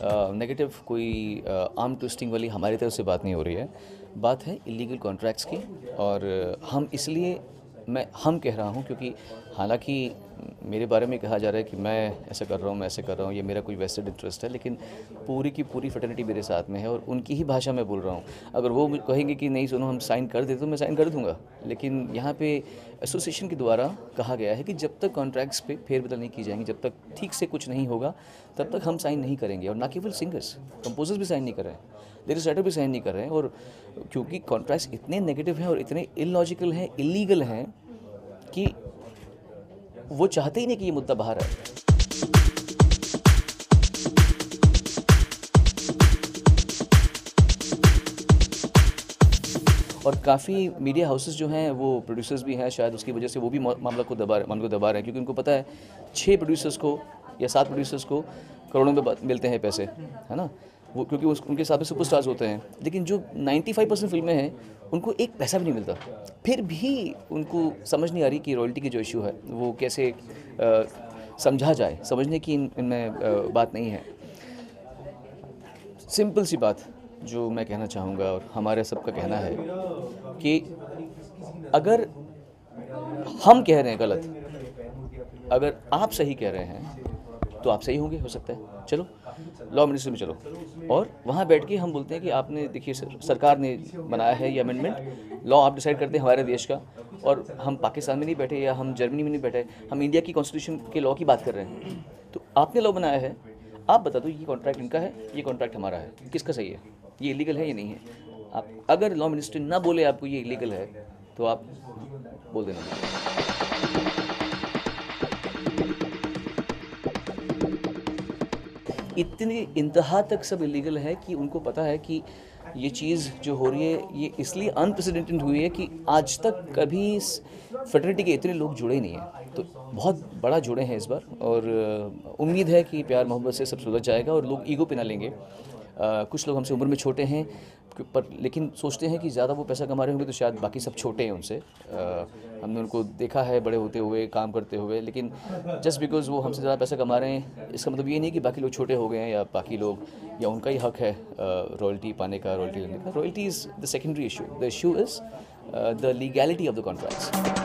Negative कोई arm twisting वाली हमारी तरफ से बात नहीं हो रही है। बात है इलीगल कॉन्ट्रैक्ट्स की, और हम इसलिए हम कह रहा हूँ क्योंकि हालांकि मेरे बारे में कहा जा रहा है कि मैं ऐसा कर रहा हूँ, मैं ऐसे कर रहा हूँ, ये मेरा कोई वेस्टेड इंटरेस्ट है, लेकिन पूरी की पूरी फ्रेटर्निटी मेरे साथ में है और उनकी ही भाषा में बोल रहा हूँ। अगर वो कहेंगे कि नहीं सुनो हम साइन कर देते तो मैं साइन कर दूंगा, लेकिन यहाँ पे एसोसिएशन के द्वारा कहा गया है कि जब तक कॉन्ट्रैक्ट्स पे फेरबदल नहीं की जाएंगी, जब तक ठीक से कुछ नहीं होगा, तब तक हम साइन नहीं करेंगे। और ना केवल सिंगर्स, कंपोजर्स भी साइन नहीं कर रहे हैं, लिरिक्स राइटर भी साइन नहीं कर रहे हैं। और क्योंकि कॉन्ट्रैक्ट्स इतने नेगेटिव हैं और इतने इलॉजिकल हैं, इलीगल हैं कि वो चाहते ही नहीं कि ये मुद्दा बाहर आए। और काफ़ी मीडिया हाउसेस जो हैं वो प्रोड्यूसर्स भी हैं, शायद उसकी वजह से वो भी मामले को दबा रहे हैं, क्योंकि उनको पता है 6 प्रोड्यूसर्स को या 7 प्रोड्यूसर्स को करोड़ों में मिलते हैं पैसे, है ना, वो क्योंकि उनके हिसाब से सुपरस्टार्स होते हैं। लेकिन जो 95% फिल्में हैं उनको एक पैसा भी नहीं मिलता, फिर भी उनको समझ नहीं आ रही कि रॉयल्टी की जो इशू है वो कैसे समझा जाए। समझने की इनमें बात नहीं है। सिंपल सी बात जो मैं कहना चाहूँगा और हमारे सबका कहना है कि अगर हम कह रहे हैं गलत, अगर आप सही कह रहे हैं तो आप सही होंगे, हो सकता है। चलो लॉ मिनिस्ट्री में चलो और वहाँ बैठ के हम बोलते हैं कि आपने देखिए सरकार ने बनाया है ये अमेंडमेंट, लॉ आप डिसाइड करते हैं हमारे देश का, और हम पाकिस्तान में नहीं बैठे या हम जर्मनी में नहीं बैठे, हम इंडिया की कॉन्स्टिट्यूशन के लॉ की बात कर रहे हैं। तो आपने लॉ बनाया है, आप बता दो ये कॉन्ट्रैक्ट इनका है, ये कॉन्ट्रैक्ट हमारा है, किसका सही है, ये इलीगल है या नहीं है। आप अगर लॉ मिनिस्ट्री ना बोले आपको ये इलीगल है तो आप बोल देना। इतनी इंतहा तक सब इलीगल है कि उनको पता है कि ये चीज़ जो हो रही है ये इसलिए अनप्रेसिडेंटेड हुई है कि आज तक कभी इस फ्रेटर्निटी के इतने लोग जुड़े नहीं हैं। तो बहुत बड़ा जुड़े हैं इस बार, और उम्मीद है कि प्यार मोहब्बत से सब सुलझ जाएगा और लोग ईगो पे ना लेंगे। कुछ लोग हमसे उम्र में छोटे हैं पर लेकिन सोचते हैं कि ज़्यादा वो पैसा कमा रहे होंगे तो शायद बाकी सब छोटे हैं उनसे। हमने उनको देखा है बड़े होते हुए, काम करते हुए, लेकिन जस्ट बिकॉज़ वो हमसे ज़्यादा पैसा कमा रहे हैं इसका मतलब ये नहीं कि बाकी लोग छोटे हो गए हैं या बाकी लोग, या उनका ही हक है रॉयल्टी पाने का, रॉयल्टी लेने का। Royalty is the secondary issue, the issue is the legality of the contracts.